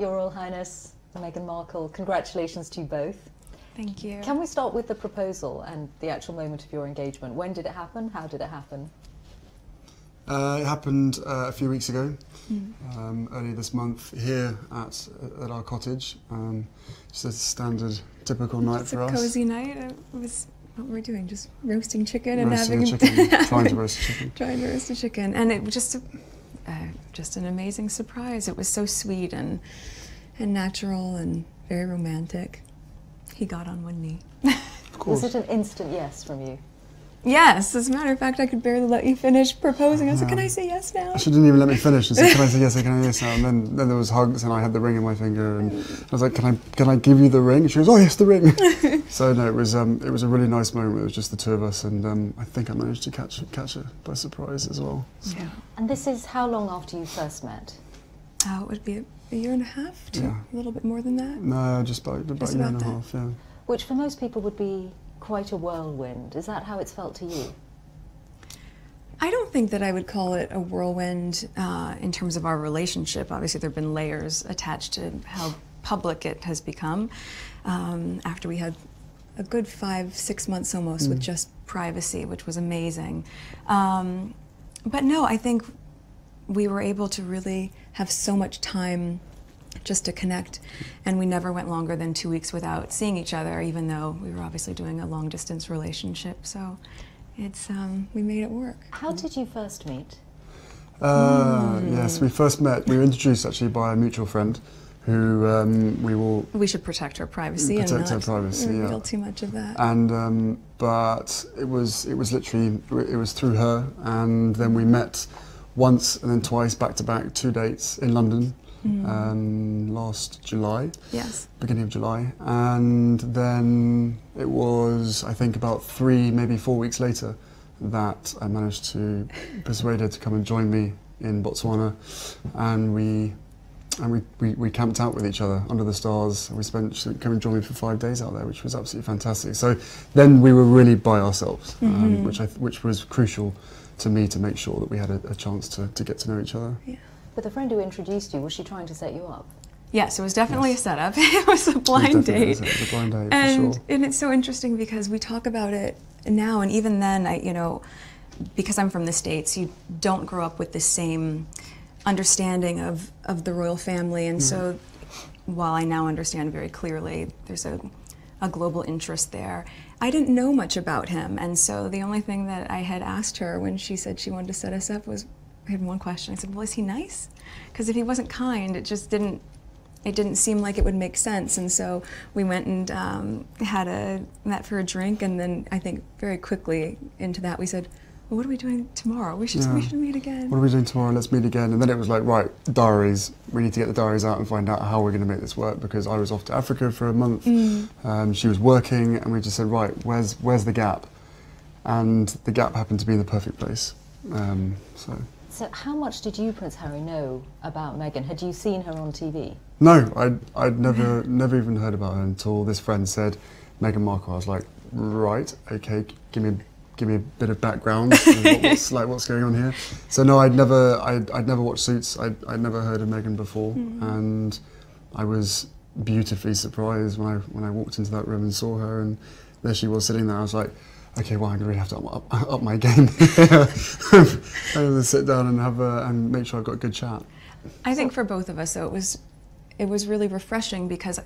Your Royal Highness Meghan Markle, congratulations to you both. Thank you. Can we start with the proposal and the actual moment of your engagement? When did it happen? How did it happen? It happened a few weeks ago, earlier this month, here at our cottage. Just a standard, typical night for us. It's a cozy night. It was, what were we doing? Just roasting chicken and roasting having a chicken, trying to roast a chicken. Trying to roast a chicken, and it was just an amazing surprise. It was so sweet and natural and very romantic. He got on one knee. Of course. Was it an instant yes from you? Yes, as a matter of fact, I could barely let you finish proposing. I was like, can I say yes now? She didn't even let me finish. She said, can I say yes, can I say yes now? And then there was hugs and I had the ring in my finger and I was like, can I give you the ring? And she goes, oh yes, the ring. So no, it was a really nice moment. It was just the two of us and I think I managed to catch her by surprise as well. So. Yeah. And this is how long after you first met? It would be a year and a half, a little bit more than that. No, just about a year and a half, yeah. Which for most people would be quite a whirlwind. Is that how it's felt to you? I don't think that I would call it a whirlwind in terms of our relationship. Obviously, there have been layers attached to how public it has become after we had a good 5-6 months almost with just privacy, which was amazing. But no, I think we were able to really have so much time just to connect, and we never went longer than 2 weeks without seeing each other, even though we were obviously doing a long-distance relationship. So it's we made it work. How did you first meet? Yes, we first met. We were introduced actually by a mutual friend, who we should protect her privacy and not reveal too much of that. And but it was literally through her, and then we met once and then twice back to back, 2 dates in London. Last July, yes, beginning of July, and then it was I think about 3, maybe 4 weeks later that I managed to persuade her to come and join me in Botswana, and we camped out with each other under the stars. She came and joined me for 5 days out there, which was absolutely fantastic. So then we were really by ourselves, which was crucial to me to make sure that we had a chance to get to know each other. Yeah. But the friend who introduced you, was she trying to set you up? Yes, it was definitely a setup. It was a blind date. It was a blind date, and, for sure. And it's so interesting because we talk about it now, and even then, because I'm from the States, you don't grow up with the same understanding of the royal family, and so while I now understand very clearly there's a global interest there, I didn't know much about him, and so the only thing that I had asked her when she said she wanted to set us up was, I had one question. I said, well, is he nice? Because if he wasn't kind, it just didn't seem like it would make sense. And so we went and met for a drink, and then I think very quickly into that we said, well, what are we doing tomorrow? We should meet again. What are we doing tomorrow? Let's meet again. And then it was like, right, diaries. We need to get the diaries out and find out how we're going to make this work, because I was off to Africa for a month. She was working, and we just said, right, where's the gap? And the gap happened to be in the perfect place. So how much did you, Prince Harry, know about Meghan? Had you seen her on TV? No, I'd never even heard about her until this friend said Meghan Markle. I was like, right, okay, give me a bit of background. what's going on here? So no, I'd never watched Suits. I'd never heard of Meghan before, and I was beautifully surprised when I walked into that room and saw her, and there she was sitting there. I was like, okay, well, I'm going to really have to up my game. I'm going to sit down and make sure I've got a good chat. I think for both of us, though, it was really refreshing because,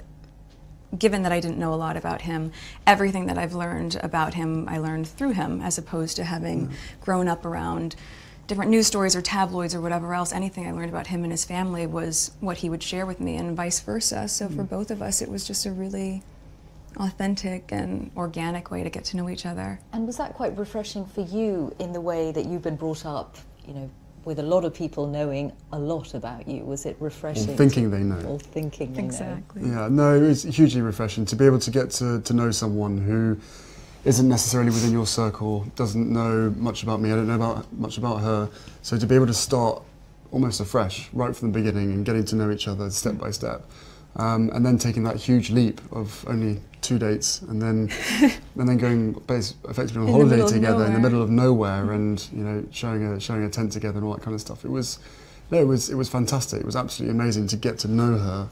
given that I didn't know a lot about him, everything that I've learned about him, I learned through him, as opposed to having grown up around different news stories or tabloids or whatever else. Anything I learned about him and his family was what he would share with me, and vice versa. So for both of us, it was just a really authentic and organic way to get to know each other. And was that quite refreshing for you in the way that you've been brought up, with a lot of people knowing a lot about you? Was it refreshing? Or thinking they know. Or thinking they know. Exactly. Yeah, no, it was hugely refreshing to be able to get to know someone who isn't necessarily within your circle, doesn't know much about me, I don't know much about her. So to be able to start almost afresh, right from the beginning, and getting to know each other step by step. And then taking that huge leap of only 2 dates, and then going effectively on holiday together in the middle of nowhere, and showing a tent together and all that kind of stuff. It was No, it was fantastic. It was absolutely amazing to get to know her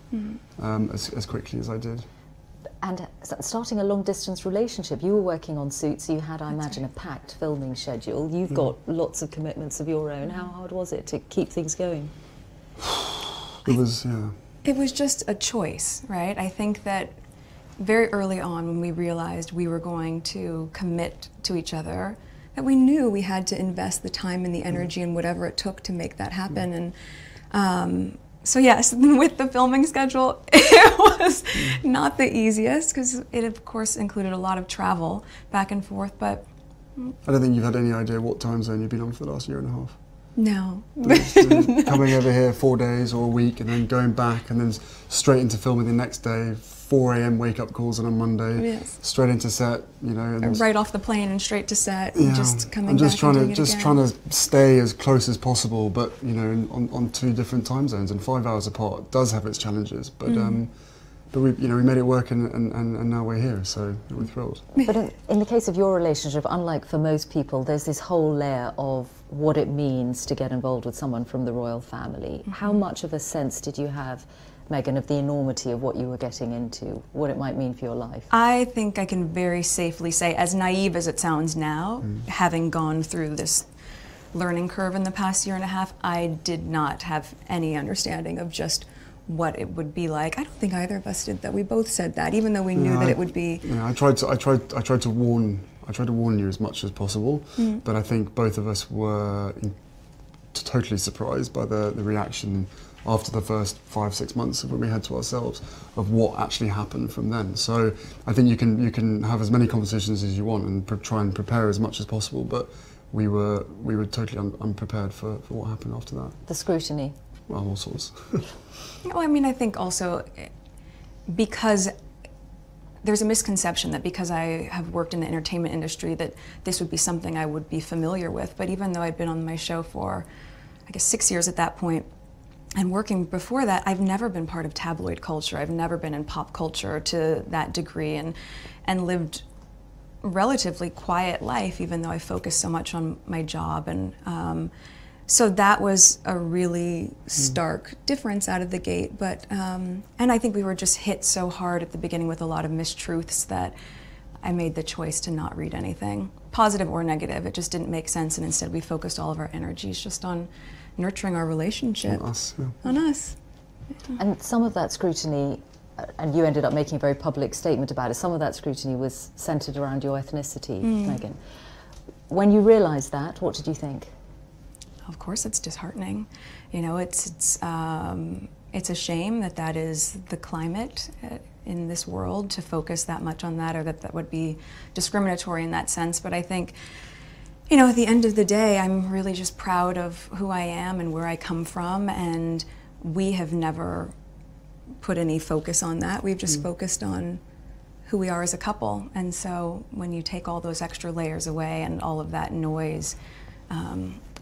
as quickly as I did. And starting a long-distance relationship, you were working on Suits, you had, I imagine, a packed filming schedule. You've got lots of commitments of your own. How hard was it to keep things going? It was, yeah. It was just a choice, right? I think that very early on when we realized we were going to commit to each other, that we knew we had to invest the time and the energy and whatever it took to make that happen. And so yes, with the filming schedule, it was not the easiest because it of course included a lot of travel back and forth, but... I don't think you've had any idea what time zone you've been on for the last year and a half. No. Coming over here 4 days or a week and then going back and then straight into filming the next day, 4 a.m. wake-up calls on a Monday, yes. Straight into set, you know. And right off the plane and straight to set, yeah, just coming I'm just back trying and to doing it trying again. to stay as close as possible, but you know, on 2 different time zones and 5 hours apart does have its challenges. But we made it work and now we're here, so we're thrilled. But in the case of your relationship, unlike for most people, there's this whole layer of what it means to get involved with someone from the royal family. How much of a sense did you have, Meghan, of the enormity of what you were getting into, what it might mean for your life? I think I can very safely say, as naive as it sounds now, having gone through this learning curve in the past year and a half, I did not have any understanding of just what it would be like. I don't think either of us did that. We both said that, even though we knew that it would be. Yeah, I tried to warn you as much as possible, but I think both of us were totally surprised by the reaction after the first 5-6 months of what we had to ourselves of what actually happened from then. So I think you can have as many conversations as you want and try and prepare as much as possible, but we were totally unprepared for what happened after that. The scrutiny. Well, all sorts. Well, I mean, I think also because there's a misconception that because I have worked in the entertainment industry that this would be something I would be familiar with. But even though I'd been on my show for, I guess, 6 years at that point, and working before that, I've never been part of tabloid culture. I've never been in pop culture to that degree, and lived relatively quiet life, even though I focused so much on my job. And so that was a really stark difference out of the gate. But and I think we were just hit so hard at the beginning with a lot of mistruths that I made the choice to not read anything, positive or negative. It just didn't make sense, and instead we focused all of our energies just on nurturing our relationship. On us, yeah. On us. And some of that scrutiny, and you ended up making a very public statement about it, some of that scrutiny was centred around your ethnicity, Meghan. When you realised that, what did you think? Of course, it's disheartening. You know, it's a shame that that is the climate in this world, to focus that much on that, or that would be discriminatory in that sense. But I think, you know, at the end of the day, I'm really just proud of who I am and where I come from, and we have never put any focus on that. We've just focused on who we are as a couple. And so when you take all those extra layers away and all of that noise,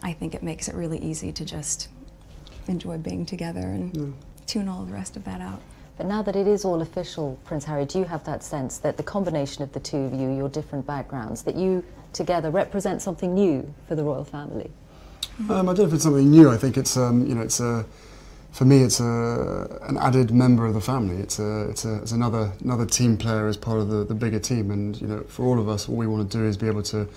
I think it makes it really easy to just enjoy being together and tune all the rest of that out. But now that it is all official, Prince Harry, do you have that sense that the combination of the two of you, your different backgrounds, that you together represent something new for the royal family? I don't know if it's something new. I think it's you know, it's for me it's an added member of the family. It's another team player as part of the bigger team. And you know, for all of us, all we want to do is be able to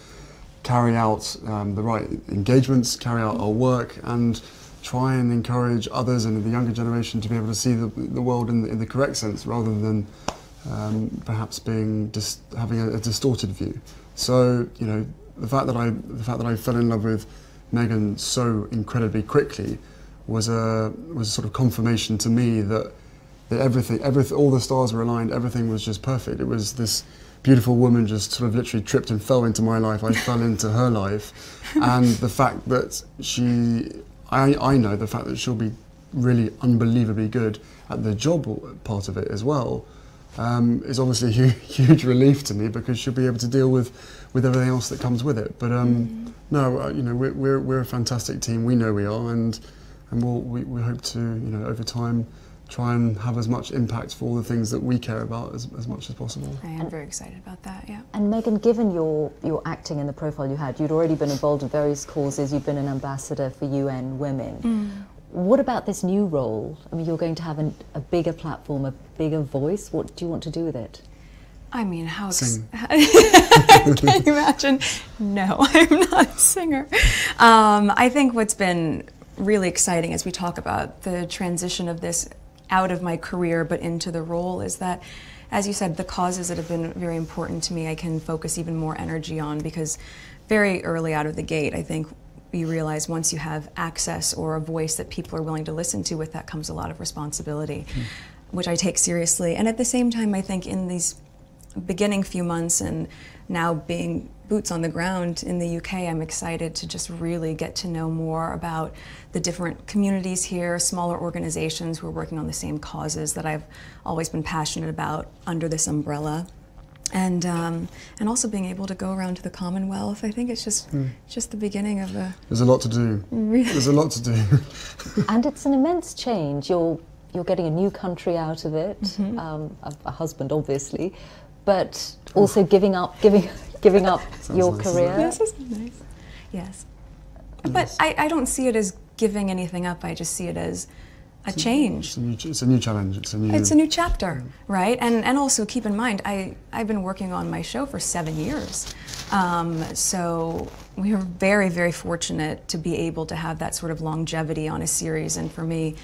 carry out the right engagements, carry out our work, and try and encourage others and the younger generation to be able to see the world in the correct sense, rather than perhaps having a distorted view. So you know, the fact that I fell in love with Meghan so incredibly quickly was a sort of confirmation to me that everything, all the stars were aligned, everything was just perfect. It was this beautiful woman just sort of literally tripped and fell into my life. I fell into her life, and the fact that I know the fact that she'll be really unbelievably good at the job part of it as well, is obviously a huge relief to me, because she'll be able to deal with everything else that comes with it. But no, you know, we're a fantastic team. We know we are, and we hope to, you know, over time, try and have as much impact for all the things that we care about as much as possible. I am very excited about that, yeah. And Meghan, given your acting and the profile you had, you'd already been involved in various causes, you'd been an ambassador for UN Women. What about this new role? I mean, you're going to have a bigger platform, a bigger voice. What do you want to do with it? I mean, how... Sing. Can you imagine? No, I'm not a singer. I think what's been really exciting as we talk about the transition of this out of my career but into the role is that, as you said, the causes that have been very important to me I can focus even more energy on, because very early out of the gate, I think you realize once you have access or a voice that people are willing to listen to, with that comes a lot of responsibility, which I take seriously. And at the same time, I think in these beginning few months and now being boots on the ground in the UK, I'm excited to just really get to know more about the different communities here, smaller organizations who are working on the same causes that I've always been passionate about under this umbrella. And also being able to go around to the Commonwealth. I think it's just the beginning of a... There's a lot to do. Really? There's a lot to do. And it's an immense change. You're getting a new country out of it, a husband, obviously, but also giving up your nice, career. Yes, it's nice. Yes. But I don't see it as giving anything up. I just see it as a change. It's a new challenge. It's a new chapter, right? And also keep in mind, I've been working on my show for 7 years. So we are very, very fortunate to be able to have that sort of longevity on a series. And for me,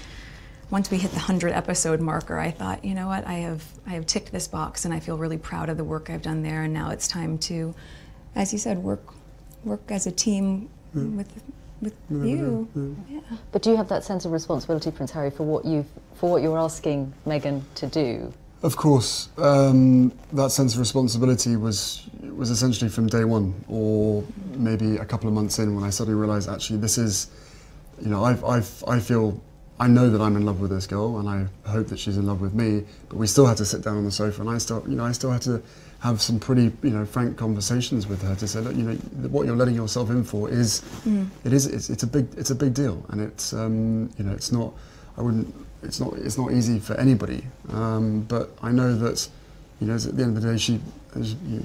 once we hit the 100 episode marker, I thought, you know what, I have ticked this box, and I feel really proud of the work I've done there. And now it's time to, as you said, work as a team with you. Yeah. But do you have that sense of responsibility, Prince Harry, for what you're asking Meghan to do? Of course, that sense of responsibility was essentially from day one, or maybe a couple of months in, when I suddenly realised, actually, this is, you know, I know that I'm in love with this girl, and I hope that she's in love with me. But we still had to sit down on the sofa, and I still had to have some pretty, frank conversations with her to say, look, what you're letting yourself in for is, it's a big deal, and it's, it's not easy for anybody. But I know that, at the end of the day,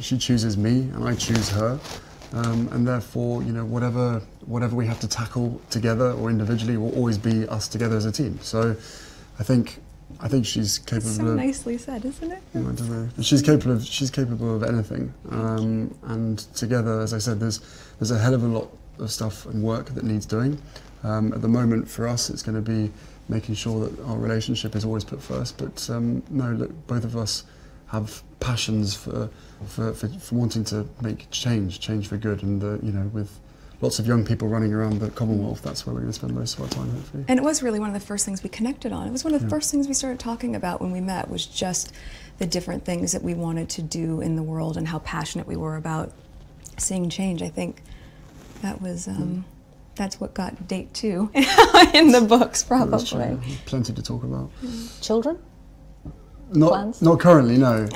she chooses me, and I choose her. And therefore, whatever we have to tackle together or individually will always be us together as a team. So, I think she's capable. That's so of, nicely said, isn't it? I don't know. She's capable of anything. And together, as I said, there's a hell of a lot of stuff and work that needs doing. At the moment, for us, it's going to be making sure that our relationship is always put first. But no, look, both of us have passions for wanting to make change for good, and with lots of young people running around the Commonwealth, that's where we're going to spend most of our time, hopefully. And it was really one of the first things we connected on. It was one of the first things we started talking about when we met, was just the different things that we wanted to do in the world and how passionate we were about seeing change. I think that was that's what got date 2 in the books, probably. Plenty to talk about. Children? Not currently, no.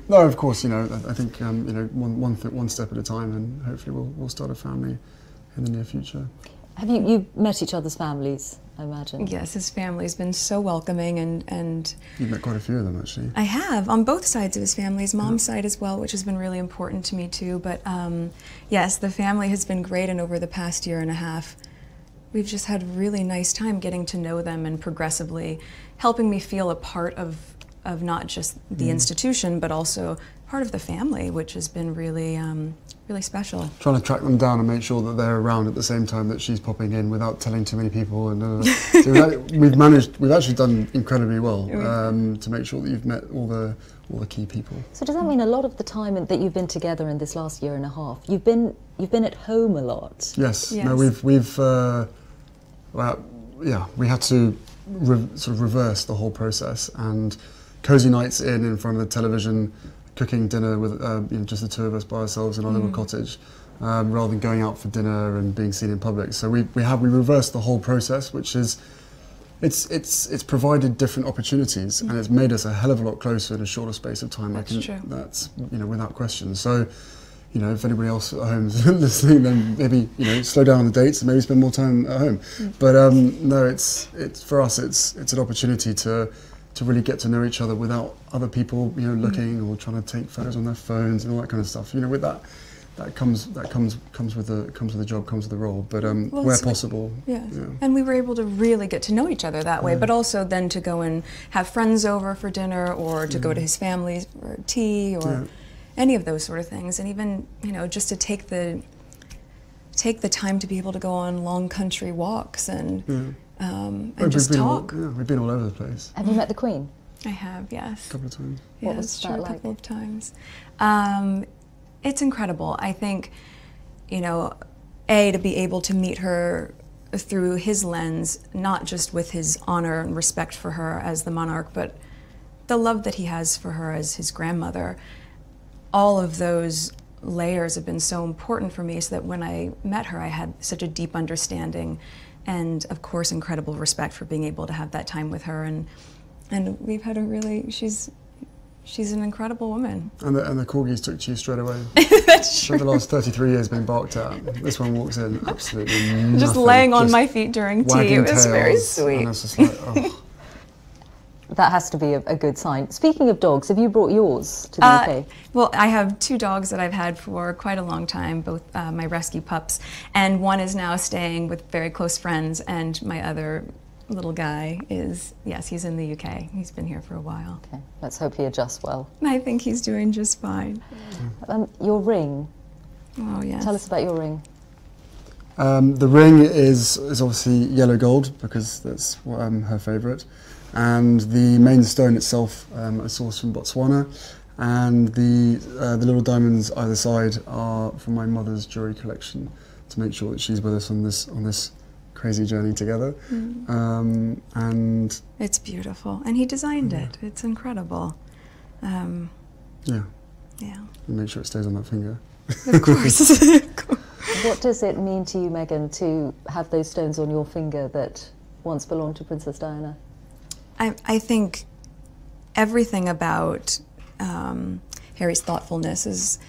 No, of course, I think one step at a time, and hopefully we'll start a family in the near future. Have you met each other's families, I imagine? Yes, his family's been so welcoming, and You've met quite a few of them, actually. I have, on both sides of his family, his mom's side as well, which has been really important to me too. But yes, the family has been great, and over the past year and a half, we've just had a really nice time getting to know them and progressively helping me feel a part of not just the institution, but also part of the family, which has been really, really special. Trying to track them down and make sure that they're around at the same time that she's popping in without telling too many people. And so we've actually done incredibly well to make sure that you've met all the key people. So does that mean a lot of the time that you've been together in this last year and a half, you've been at home a lot? Yes. Yes. No, we had to sort of reverse the whole process, and cozy nights in front of the television, cooking dinner with just the two of us by ourselves in our little cottage, rather than going out for dinner and being seen in public. So we reversed the whole process, which is it's provided different opportunities, and it's made us a hell of a lot closer in a shorter space of time. That's true. That's without question. So if anybody else at home is listening, then maybe slow down on the dates and maybe spend more time at home. But no, it's for us. It's an opportunity to really get to know each other without other people looking or trying to take photos on their phones and all that kind of stuff. With that comes with the job, comes with the role. But Well, where possible, yeah. And we were able to really get to know each other that way. But also then to go and have friends over for dinner, or to go to his family for tea, or any of those sort of things. And even, you know, just to take the time to be able to go on long country walks and just talk. We've been all over the place. Have you met the Queen? I have, yes. A couple of times. Yeah, What was it's that true, like? a couple of times. It's incredible. I think, you know, to be able to meet her through his lens, not just with his honor and respect for her as the monarch, but the love that he has for her as his grandmother. All of those layers have been so important for me, so that when I met her, I had such a deep understanding and, of course, incredible respect for being able to have that time with her. And we've had a really, she's an incredible woman. And the corgis took to you straight away. That's true. For the last 33 years being barked at. This one walks in absolutely nothing. Just laying on my feet during tea. It was very sweet. And it's just like, oh. That has to be a good sign. Speaking of dogs, have you brought yours to the UK? Well, I have 2 dogs that I've had for quite a long time, both my rescue pups, and one is now staying with very close friends, and my other little guy is, yes, he's in the UK. He's been here for a while. Okay, let's hope he adjusts well. I think he's doing just fine. Your ring. Oh, yes. Tell us about your ring. The ring is obviously yellow gold, because that's her favourite. And the main stone itself I sourced from Botswana, and the little diamonds either side are from my mother's jewellery collection, to make sure that she's with us on this crazy journey together. And it's beautiful, and he designed it. It's incredible. Yeah. And make sure it stays on that finger. of course. What does it mean to you, Meghan, to have those stones on your finger that once belonged to Princess Diana? I think everything about Harry's thoughtfulness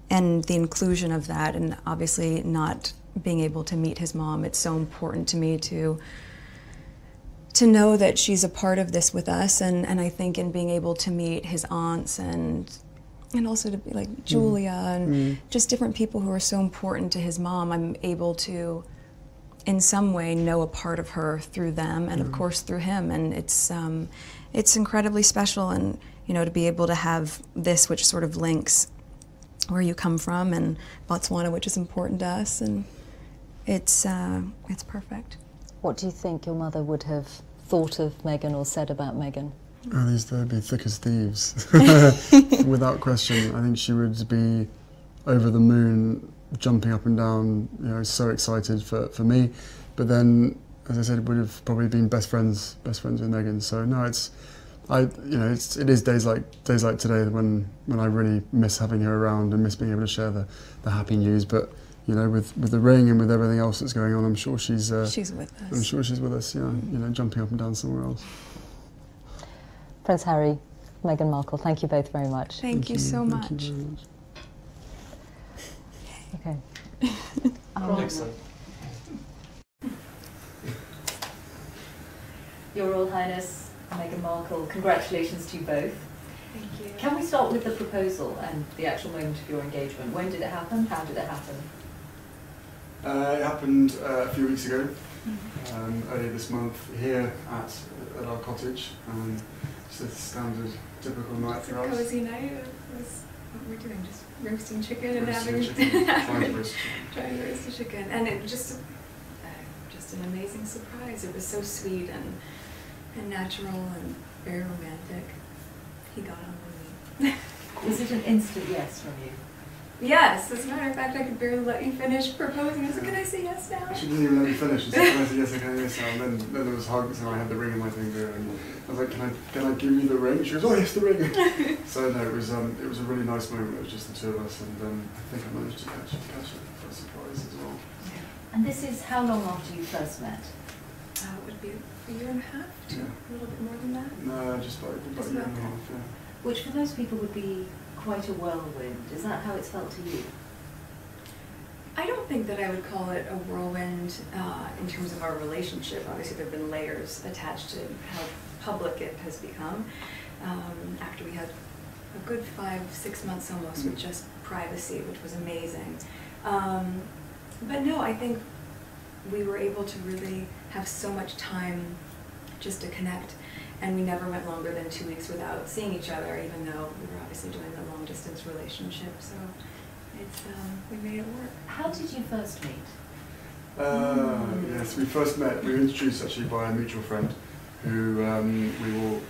and the inclusion of that, and obviously not being able to meet his mom, it's so important to me to know that she's a part of this with us, and I think in being able to meet his aunts and also to be like Julia and just different people who are so important to his mom, I'm able to in some way know a part of her through them, and of course through him, and it's incredibly special. And you know, to be able to have this, which sort of links where you come from, and Botswana, which is important to us, and it's perfect. What do you think your mother would have thought of Meghan or said about Meghan? Oh, they'd be thick as thieves, without question. I think she would be over the moon, jumping up and down, you know, so excited for me. But then, as I said, would have probably been best friends with Meghan. So no, it is days like today when I really miss having her around and miss being able to share the happy news. But you know, with the ring and with everything else that's going on, I'm sure she's with us. I'm sure she's with us. Yeah, you know, jumping up and down somewhere else. Prince Harry, Meghan Markle, thank you both very much. Thank you so much. Thank you very much. Okay. Your Royal Highness, Meghan Markle, congratulations to you both. Thank you. Can we start with the proposal and the actual moment of your engagement? When did it happen? How did it happen? It happened a few weeks ago, earlier this month, here at our cottage. Just a standard, typical night for us. Cozy night. Was what we're doing, just roasting chicken and Roasting having chicken, trying to roast chicken. trying to roast the chicken, and it just an amazing surprise. It was so sweet and natural and very romantic. He got on with me. Was it an instant yes from you? Yes, as a matter of fact, I could barely let you finish proposing. I was like, can I say yes now? She didn't even let me finish. She said, can I say yes, I can yes now. And then there was hugs, and I had the ring in my finger, and I was like, can I give you the ring? She goes, oh yes, the ring. So no, it was a really nice moment. It was just the two of us, and I think I managed to catch it for a surprise as well. And this is how long after you first met? It would be a year and a half, a little bit more than that. No, just about a year and a half, yeah. Which for most people would be quite a whirlwind. Is that how it's felt to you? I don't think that I would call it a whirlwind in terms of our relationship. Obviously, there have been layers attached to how public it has become. After we had a good 5-6 months almost with just privacy, which was amazing. But no, I think we were able to really have so much time just to connect, and we never went longer than 2 weeks without seeing each other, even though we were obviously doing a long-distance relationship. So it's we made it work. How did you first meet? Yes, we first met. We were introduced actually by a mutual friend, who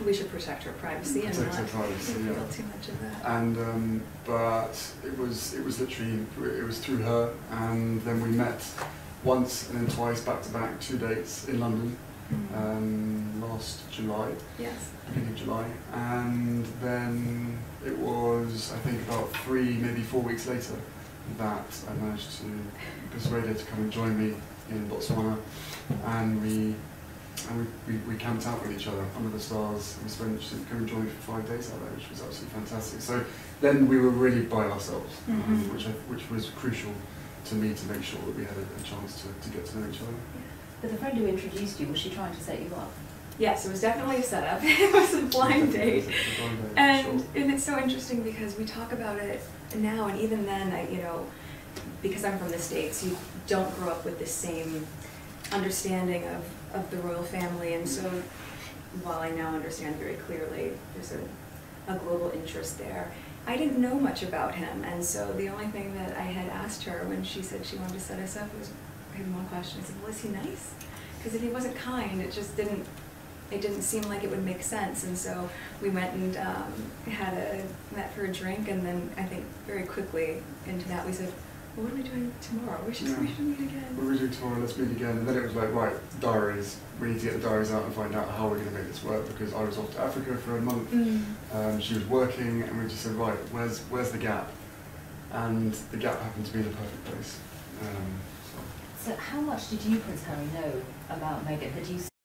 We should protect her privacy and protect not her privacy, reveal yeah. too much of that. And but it was literally through her, and then we met once and then twice back to back, 2 dates in London. Last July, Yes. beginning of July, and then it was, I think, about 3, maybe 4 weeks later that I managed to persuade her to come and join me in Botswana, and we camped out with each other under the stars. We spent, she came and joined me for 5 days out there, which was absolutely fantastic. So then we were really by ourselves, which was crucial to me to make sure that we had a chance to get to know each other. But the friend who introduced you, was she trying to set you up? Yes, it was definitely a setup. It was a blind date. And it's so interesting because we talk about it now, and even then, because I'm from the States, you don't grow up with the same understanding of the royal family, and so while I now understand very clearly there's a global interest there, I didn't know much about him, and so the only thing that I had asked her when she said she wanted to set us up was, I had one question. I said, well, is he nice? Because if he wasn't kind, it didn't seem like it would make sense. And so we went and met for a drink, and then I think very quickly into that we said, well, what are we doing tomorrow? We should meet again. What are we doing tomorrow? Let's meet again. And then it was like, right, diaries. We need to get the diaries out and find out how we're going to make this work, because I was off to Africa for a month. She was working, and we just said, right, where's the gap? And the gap happened to be in the perfect place. So how much did you, Prince Harry, know about Meghan? Had you